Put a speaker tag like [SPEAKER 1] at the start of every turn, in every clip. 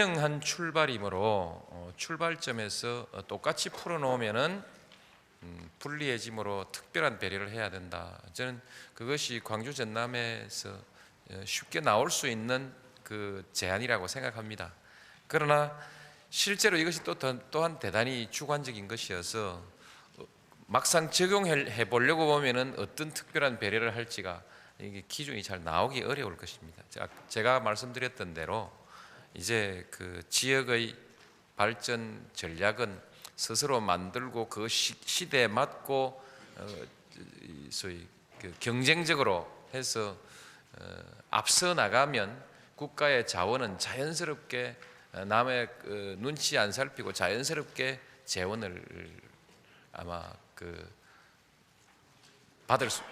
[SPEAKER 1] 분명한 출발이므로 출발점에서 똑같이 풀어놓으면은 불리해짐으로 특별한 배려를 해야 된다. 저는 그것이 광주 전남에서 쉽게 나올 수 있는 그 제안이라고 생각합니다. 그러나 실제로 이것이 또한 대단히 주관적인 것이어서 막상 적용해 보려고 보면은 어떤 특별한 배려를 할지가 이게 기준이 잘 나오기 어려울 것입니다. 제가 말씀드렸던 대로 이제 그 지역의 발전 전략은 스스로 만들고 그 시대에 맞고 소위 그 경쟁적으로 해서 앞서 나가면 국가의 자원은 자연스럽게 남의 눈치 안 살피고 자연스럽게 재원을 아마 받을 수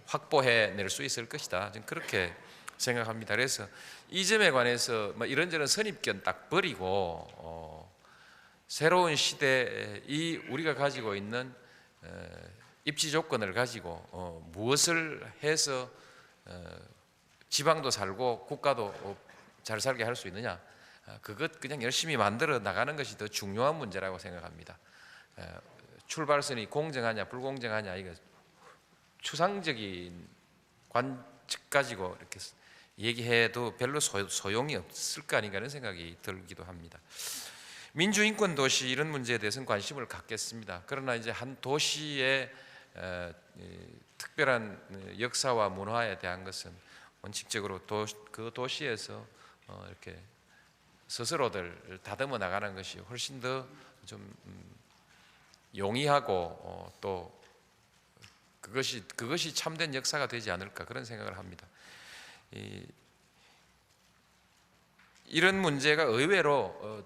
[SPEAKER 1] 확보해낼 수 있을 것이다. 저는 그렇게 생각합니다. 그래서 이 점에 관해서 이런저런 선입견 딱 버리고 새로운 시대에 이 우리가 가지고 있는 입지 조건을 가지고 무엇을 해서 지방도 살고 국가도 잘 살게 할 수 있느냐, 그것 그냥 열심히 만들어 나가는 것이 더 중요한 문제라고 생각합니다. 출발선이 공정하냐 불공정하냐 이거 추상적인 관측 가지고 이렇게 얘기해도 별로 소용이 없을 거 아닌가 하는 생각이 들기도 합니다. 민주인권 도시 이런 문제에 대해서는 관심을 갖겠습니다. 그러나 이제 한 도시의 특별한 역사와 문화에 대한 것은 원칙적으로 그 도시에서 이렇게 스스로들 다듬어 나가는 것이 훨씬 더 좀 용이하고 또 그것이 참된 역사가 되지 않을까 그런 생각을 합니다. 이런 문제가 의외로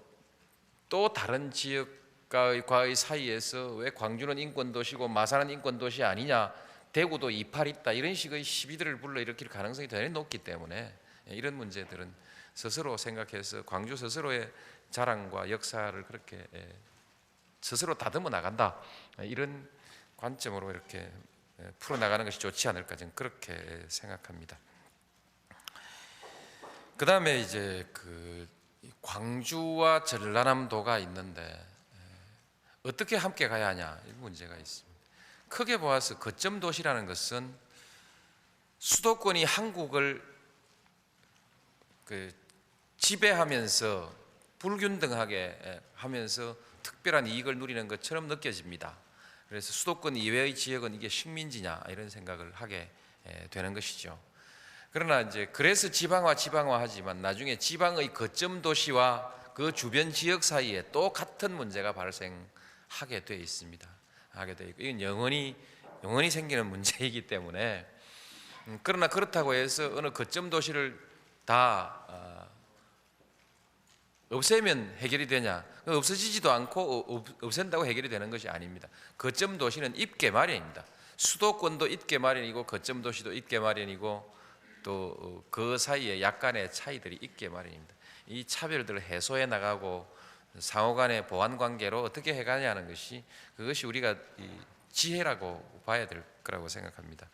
[SPEAKER 1] 또 다른 지역과의 사이에서 왜 광주는 인권도시고 마산은 인권도시 아니냐, 대구도 이팔 있다, 이런 식의 시비들을 불러일으킬 가능성이 대단히 높기 때문에 이런 문제들은 스스로 생각해서 광주 스스로의 자랑과 역사를 그렇게 스스로 다듬어 나간다, 이런 관점으로 이렇게 풀어나가는 것이 좋지 않을까 저는 그렇게 생각합니다. 그 다음에 이제 그 광주와 전라남도가 있는데 어떻게 함께 가야 하냐, 이 문제가 있습니다. 크게 보아서 거점 도시라는 것은 수도권이 한국을 지배하면서 불균등하게 하면서 특별한 이익을 누리는 것처럼 느껴집니다. 그래서 수도권 이외의 지역은 이게 식민지냐 이런 생각을 하게 되는 것이죠. 그러나 이제 그래서 지방화하지만 나중에 지방의 거점 도시와 그 주변 지역 사이에 또 같은 문제가 발생하게 되어 있습니다. 하게 되어 있고, 이건 영원히 생기는 문제이기 때문에 그러나 그렇다고 해서 어느 거점 도시를 다 없애면 해결이 되냐? 없어지지도 않고 없앤다고 해결이 되는 것이 아닙니다. 거점 도시는 있게 마련입니다. 수도권도 있게 마련이고 거점 도시도 있게 마련이고 또 그 사이에 약간의 차이들이 있게 마련입니다. 이 차별들을 해소해 나가고 상호 간의 보완 관계로 어떻게 해가냐는 것이 그것이 우리가 지혜라고 봐야 될 거라고 생각합니다.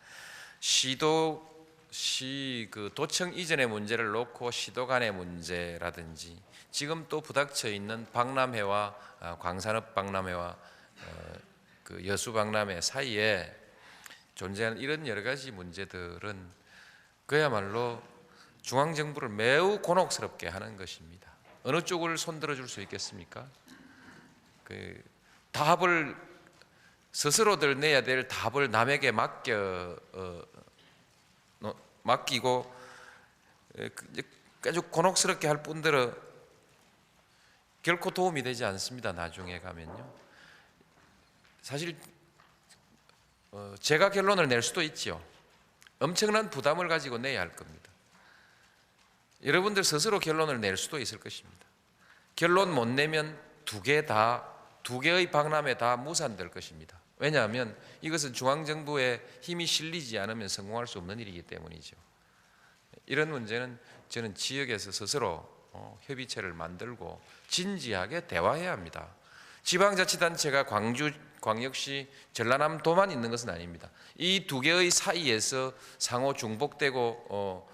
[SPEAKER 1] 그 도청 이전의 문제를 놓고 시도 간의 문제라든지 지금 또 부닥쳐 있는 박람회와 광산읍 박람회와 그 여수 박람회 사이에 존재하는 이런 여러 가지 문제들은 그야말로 중앙정부를 매우 곤혹스럽게 하는 것입니다. 어느 쪽을 손들어 줄 수 있겠습니까? 그 답을 스스로들 내야 될 답을 남에게 맡기고 아주 곤혹스럽게 할 뿐더러 결코 도움이 되지 않습니다. 나중에 가면요. 사실 제가 결론을 낼 수도 있지요. 엄청난 부담을 가지고 내야 할 겁니다. 여러분들 스스로 결론을 낼 수도 있을 것입니다. 결론 못 내면 두 개의 박람회 다 무산될 것입니다. 왜냐하면 이것은 중앙정부의 힘이 실리지 않으면 성공할 수 없는 일이기 때문이죠. 이런 문제는 저는 지역에서 스스로 협의체를 만들고 진지하게 대화해야 합니다. 지방자치단체가 광주광역시 전라남도만 있는 것은 아닙니다. 이 두 개의 사이에서 상호 중복되고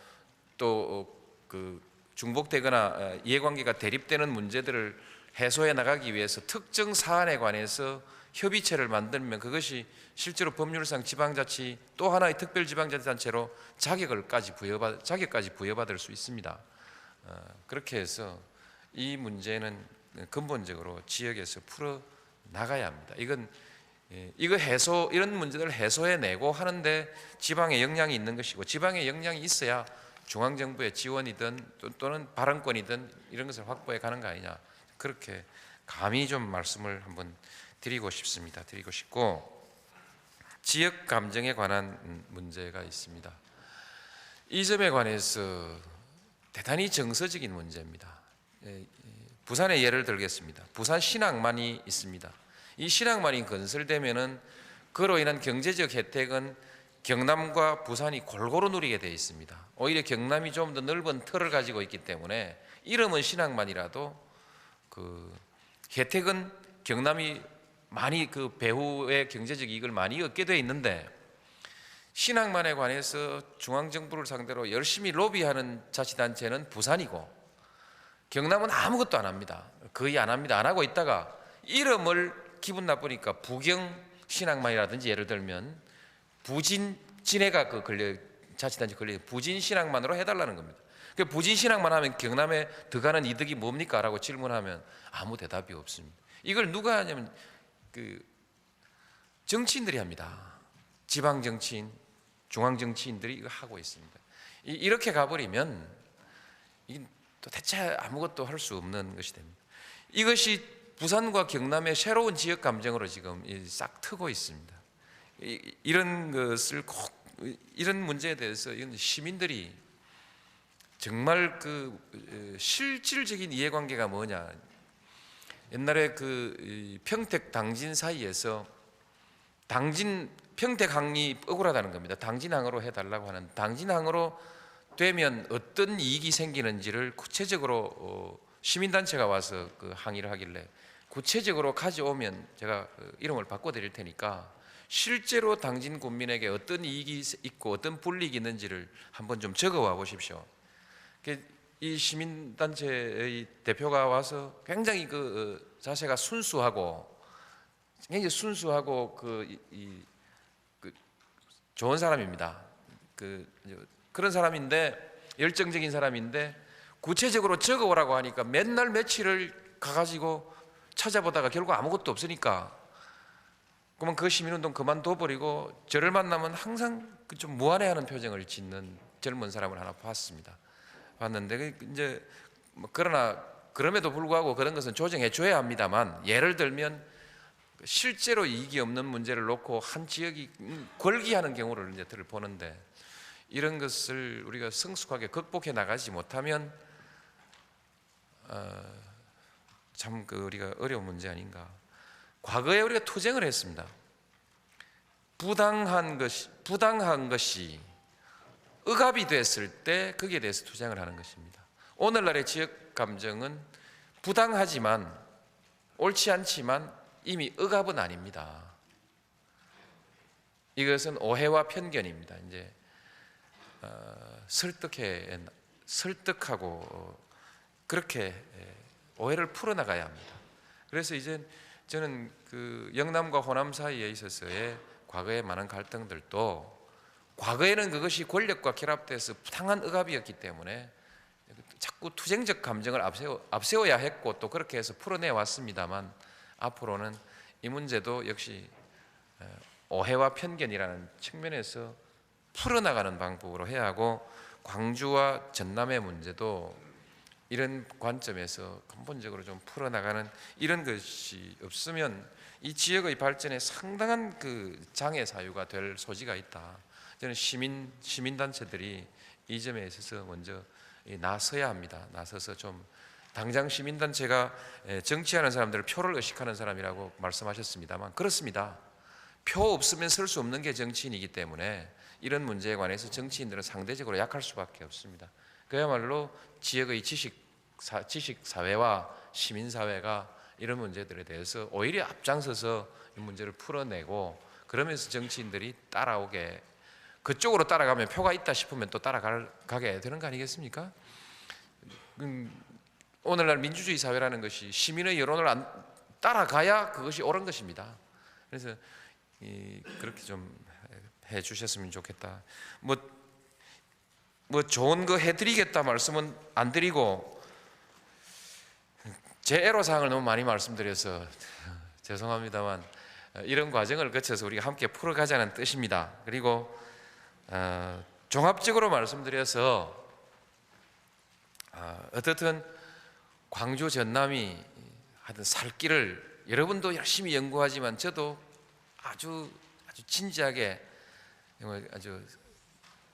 [SPEAKER 1] 또 그 중복되거나 이해관계가 대립되는 문제들을 해소해 나가기 위해서 특정 사안에 관해서 협의체를 만들면 그것이 실제로 법률상 지방자치 또 하나의 특별지방자치단체로 자격까지 부여받을 수 있습니다. 그렇게 해서 이 문제는 근본적으로 지역에서 풀어 나가야 합니다. 이런 문제들을 해소해내고 하는데 지방에 역량이 있는 것이고, 지방에 역량이 있어야 중앙정부의 지원이든 또는 발언권이든 이런 것을 확보해 가는 거 아니냐, 그렇게 감히 좀 말씀을 한번 드리고 싶습니다. 드리고 싶고, 지역 감정에 관한 문제가 있습니다. 이 점에 관해서 대단히 정서적인 문제입니다. 부산의 예를 들겠습니다. 부산 신항만이 있습니다. 이 신항만이 건설되면은 그로 인한 경제적 혜택은 경남과 부산이 골고루 누리게 되어 있습니다. 오히려 경남이 좀 더 넓은 틀을 가지고 있기 때문에 이름은 신항만이라도 그 혜택은 경남이 많이 그 배후의 경제적 이익을 많이 얻게 되어 있는데, 신항만에 관해서 중앙정부를 상대로 열심히 로비하는 자치단체는 부산이고 경남은 아무것도 안 합니다. 거의 안 합니다. 안 하고 있다가 이름을 기분 나쁘니까 부경 신항만이라든지, 예를 들면 부진 진해가 자치단체 걸려 부진 신항만으로 해달라는 겁니다. 그 부진 신항만 하면 경남에 더 가는 이득이 뭡니까? 라고 질문하면 아무 대답이 없습니다. 이걸 누가 하냐면 정치인들이 합니다. 지방 정치인, 중앙 정치인들이 이거 하고 있습니다. 이렇게 가버리면 이게 또 대체 아무것도 할 수 없는 것이 됩니다. 이것이 부산과 경남의 새로운 지역 감정으로 지금 싹 트고 있습니다. 이런 것을 이런 문제에 대해서 시민들이 정말 실질적인 이해관계가 뭐냐. 옛날에 평택 당진 사이에서 평택항이 억울하다는 겁니다. 당진항으로 해달라고 하는, 당진항으로 되면 어떤 이익이 생기는지를 구체적으로 시민단체가 와서 항의를 하길래 구체적으로 가져오면 제가 이름을 바꿔드릴 테니까 실제로 당진 군민에게 어떤 이익이 있고 어떤 불이익이 있는지를 한번 좀 적어와 보십시오. 이 시민단체의 대표가 와서 굉장히 자세가 순수하고 굉장히 순수하고 좋은 사람입니다. 그런 사람인데, 열정적인 사람인데 구체적으로 적어오라고 하니까 맨날 며칠을 가가지고 찾아보다가 결국 아무것도 없으니까 그러면 그 시민운동 그만둬버리고 저를 만나면 항상 좀 무안해하는 표정을 짓는 젊은 사람을 하나 봤는데, 이제 그러나 그럼에도 불구하고 그런 것은 조정해 줘야 합니다만, 예를 들면 실제로 이익이 없는 문제를 놓고 한 지역이 걸기하는 경우를 이제 보는데, 이런 것을 우리가 성숙하게 극복해 나가지 못하면 참 우리가 어려운 문제 아닌가. 과거에 우리가 투쟁을 했습니다. 부당한 것이 억압이 됐을 때 거기에 대해서 투쟁을 하는 것입니다. 오늘날의 지역 감정은 부당하지만, 옳지 않지만 이미 억압은 아닙니다. 이것은 오해와 편견입니다. 이제 설득하고 그렇게 오해를 풀어나가야 합니다. 그래서 이제 저는 영남과 호남 사이에 있어서의 과거의 많은 갈등들도, 과거에는 그것이 권력과 결합돼서 부당한 억압이었기 때문에 자꾸 투쟁적 감정을 앞세워야 했고 또 그렇게 해서 풀어내 왔습니다만, 앞으로는 이 문제도 역시 오해와 편견이라는 측면에서 풀어나가는 방법으로 해야 하고, 광주와 전남의 문제도 이런 관점에서 근본적으로 좀 풀어나가는 이런 것이 없으면 이 지역의 발전에 상당한 장애 사유가 될 소지가 있다. 저는 시민단체들이 이 점에 있어서 먼저 나서야 합니다. 나서서 좀, 당장 시민단체가 정치하는 사람들을 표를 의식하는 사람이라고 말씀하셨습니다만 그렇습니다. 표 없으면 설 수 없는 게 정치인이기 때문에 이런 문제에 관해서 정치인들은 상대적으로 약할 수밖에 없습니다. 그야말로 지역의 지식사회와 시민사회가 이런 문제들에 대해서 오히려 앞장서서 이 문제를 풀어내고, 그러면서 정치인들이 그쪽으로 따라가면 표가 있다 싶으면 또 따라가게 되는 거 아니겠습니까? 오늘날 민주주의 사회라는 것이 시민의 여론을 따라가야 그것이 옳은 것입니다. 그래서 그렇게 좀 해주셨으면 좋겠다. 뭐 좋은 거 해드리겠다 말씀은 안 드리고 제 애로사항을 너무 많이 말씀드려서 죄송합니다만 이런 과정을 거쳐서 우리가 함께 풀어가자는 뜻입니다. 그리고 종합적으로 말씀드려서 어떻든 광주 전남이 하여튼 살 길을 여러분도 열심히 연구하지만 저도 아주 진지하게 아주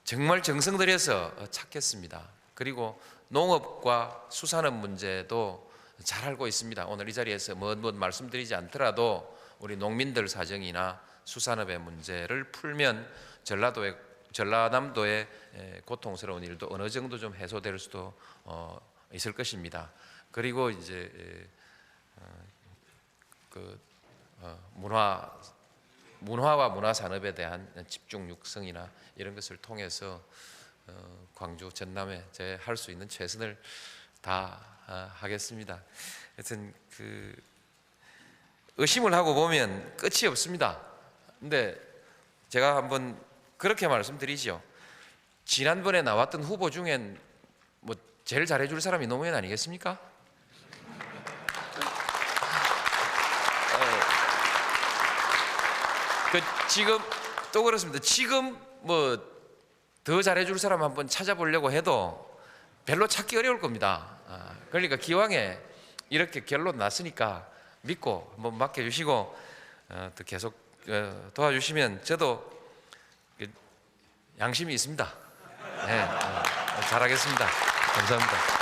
[SPEAKER 1] 정말 정성 들여서 찾겠습니다. 그리고 농업과 수산업 문제도 잘 알고 있습니다. 오늘 이 자리에서 뭐 말씀드리지 않더라도 우리 농민들 사정이나 수산업의 문제를 풀면 전라남도의 고통스러운 일도 어느 정도 좀 해소될 수도 있을 것입니다. 그리고 이제 문화와 문화산업에 대한 집중 육성이나 이런 것을 통해서 광주 전남에 제 할 수 있는 최선을 다 하겠습니다. 하여튼 의심을 하고 보면 끝이 없습니다. 근데 제가 한번 그렇게 말씀드리죠. 지난번에 나왔던 후보 중엔 뭐 제일 잘해줄 사람이 노무현 아니겠습니까? 지금 또 그렇습니다. 지금 뭐 더 잘해줄 사람 한번 찾아보려고 해도 별로 찾기 어려울 겁니다. 그러니까 기왕에 이렇게 결론 났으니까 믿고 한번 맡겨주시고 또 계속 도와주시면 저도 양심이 있습니다. 네, 잘하겠습니다. 감사합니다.